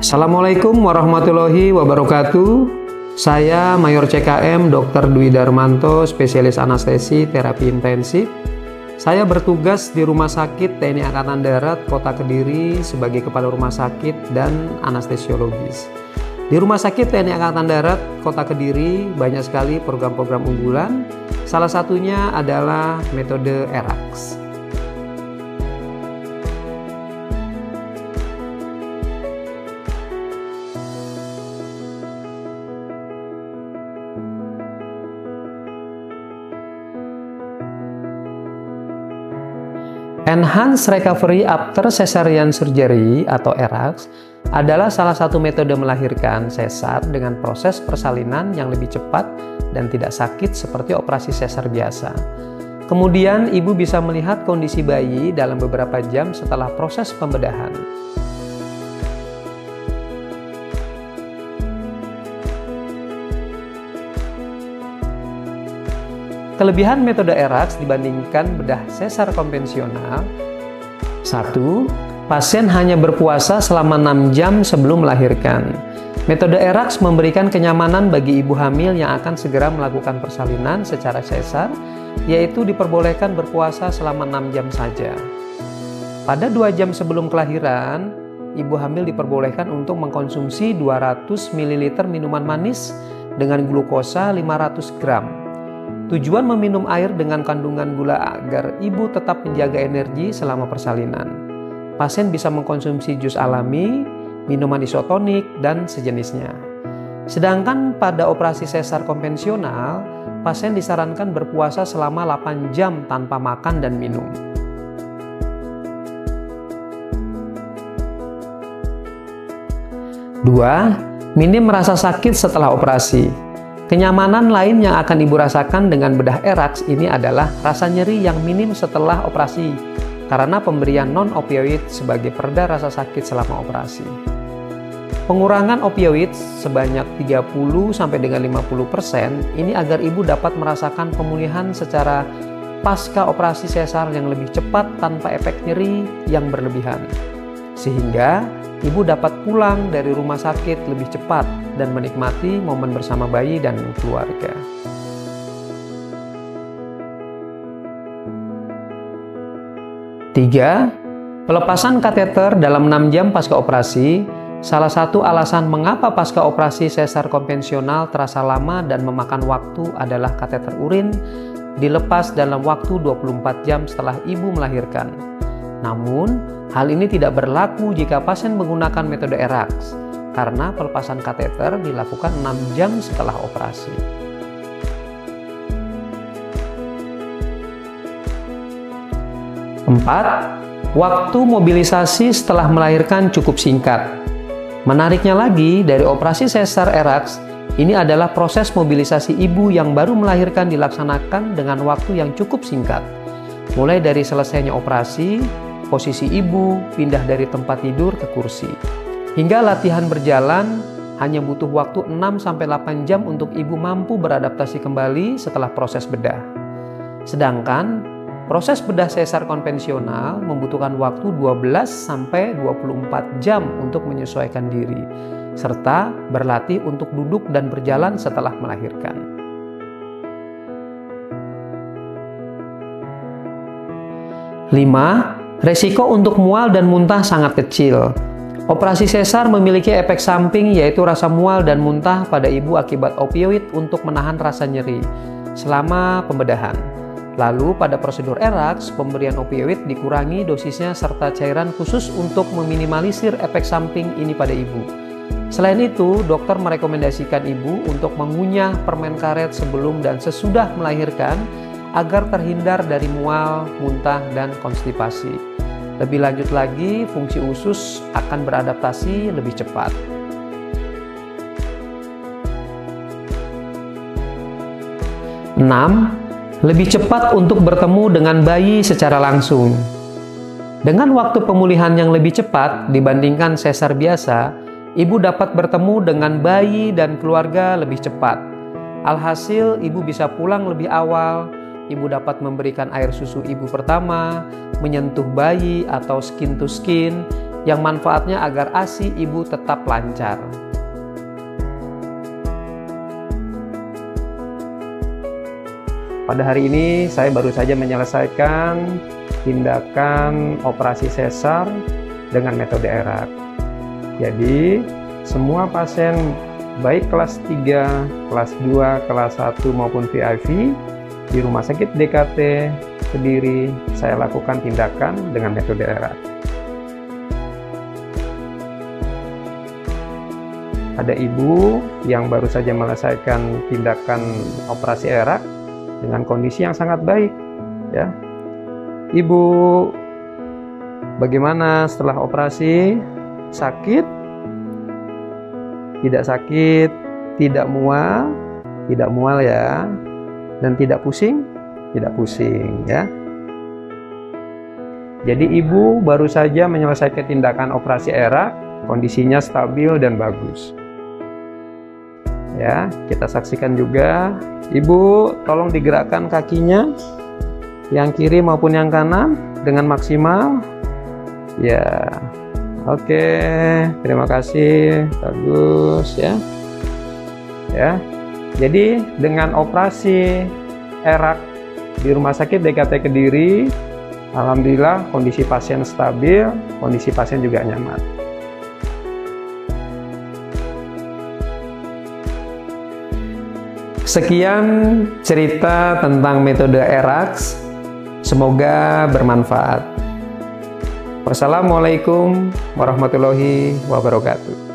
Assalamualaikum warahmatullahi wabarakatuh. Saya Mayor CKM Dr. Dwi Darmanto, spesialis anestesi terapi intensif. Saya bertugas di Rumah Sakit TNI Angkatan Darat Kota Kediri sebagai Kepala Rumah Sakit dan Anestesiologis. Di Rumah Sakit TNI Angkatan Darat Kota Kediri banyak sekali program-program unggulan. Salah satunya adalah metode ERAX. Enhanced Recovery After Cesarean Surgery atau ERAX adalah salah satu metode melahirkan sesar dengan proses persalinan yang lebih cepat dan tidak sakit seperti operasi sesar biasa. Kemudian ibu bisa melihat kondisi bayi dalam beberapa jam setelah proses pembedahan. Kelebihan metode ERAX dibandingkan bedah sesar konvensional: 1. Pasien hanya berpuasa selama 6 jam sebelum melahirkan. Metode ERAX memberikan kenyamanan bagi ibu hamil yang akan segera melakukan persalinan secara sesar, yaitu diperbolehkan berpuasa selama 6 jam saja. Pada 2 jam sebelum kelahiran, ibu hamil diperbolehkan untuk mengkonsumsi 200 ml minuman manis dengan glukosa 500 gram. Tujuan meminum air dengan kandungan gula agar ibu tetap menjaga energi selama persalinan. Pasien bisa mengkonsumsi jus alami, minuman isotonik, dan sejenisnya. Sedangkan pada operasi sesar konvensional, pasien disarankan berpuasa selama 8 jam tanpa makan dan minum. Dua, minim rasa sakit setelah operasi. Kenyamanan lain yang akan ibu rasakan dengan bedah ERAX ini adalah rasa nyeri yang minim setelah operasi karena pemberian non-opioid sebagai pereda rasa sakit selama operasi. Pengurangan opioid sebanyak 30 sampai dengan 50% ini agar ibu dapat merasakan pemulihan secara pasca operasi sesar yang lebih cepat tanpa efek nyeri yang berlebihan. Sehingga ibu dapat pulang dari rumah sakit lebih cepat dan menikmati momen bersama bayi dan keluarga. 3. Pelepasan kateter dalam 6 jam pasca operasi. Salah satu alasan mengapa pasca operasi sesar konvensional terasa lama dan memakan waktu adalah kateter urin dilepas dalam waktu 24 jam setelah ibu melahirkan. Namun, hal ini tidak berlaku jika pasien menggunakan metode ERAX, karena pelepasan kateter dilakukan 6 jam setelah operasi. 4. Waktu mobilisasi setelah melahirkan cukup singkat. Menariknya lagi, dari operasi sesar ERAX, ini adalah proses mobilisasi ibu yang baru melahirkan dilaksanakan dengan waktu yang cukup singkat. Mulai dari selesainya operasi, posisi ibu pindah dari tempat tidur ke kursi. Hingga latihan berjalan hanya butuh waktu 6-8 jam untuk ibu mampu beradaptasi kembali setelah proses bedah. Sedangkan proses bedah sesar konvensional membutuhkan waktu 12-24 jam untuk menyesuaikan diri, serta berlatih untuk duduk dan berjalan setelah melahirkan. 5. Resiko untuk mual dan muntah sangat kecil. Operasi sesar memiliki efek samping yaitu rasa mual dan muntah pada ibu akibat opioid untuk menahan rasa nyeri selama pembedahan. Lalu pada prosedur ERAX, pemberian opioid dikurangi dosisnya serta cairan khusus untuk meminimalisir efek samping ini pada ibu. Selain itu, dokter merekomendasikan ibu untuk mengunyah permen karet sebelum dan sesudah melahirkan agar terhindar dari mual, muntah, dan konstipasi. Lebih lanjut lagi, fungsi usus akan beradaptasi lebih cepat. 6. Lebih cepat untuk bertemu dengan bayi secara langsung. Dengan waktu pemulihan yang lebih cepat dibandingkan sesar biasa, ibu dapat bertemu dengan bayi dan keluarga lebih cepat. Alhasil, ibu bisa pulang lebih awal, ibu dapat memberikan air susu ibu pertama, menyentuh bayi atau skin to skin, yang manfaatnya agar ASI ibu tetap lancar. Pada hari ini saya baru saja menyelesaikan tindakan operasi sesar dengan metode ERAK. Jadi semua pasien baik kelas 3, kelas 2, kelas 1 maupun VIP di Rumah Sakit DKT Kediri saya lakukan tindakan dengan metode ERAK. Ada ibu yang baru saja menyelesaikan tindakan operasi ERAK dengan kondisi yang sangat baik, ya. Ibu, bagaimana setelah operasi? Sakit? Tidak sakit, tidak mual ya, dan tidak pusing, ya. Jadi ibu baru saja menyelesaikan tindakan operasi ERAK, kondisinya stabil dan bagus. Ya, kita saksikan juga. Ibu, tolong digerakkan kakinya, yang kiri maupun yang kanan dengan maksimal. Ya, oke, terima kasih, bagus ya. Ya, jadi dengan operasi ERAK di Rumah Sakit DKT Kediri, alhamdulillah kondisi pasien stabil, kondisi pasien juga nyaman. Sekian cerita tentang metode ERAK, semoga bermanfaat. Wassalamualaikum warahmatullahi wabarakatuh.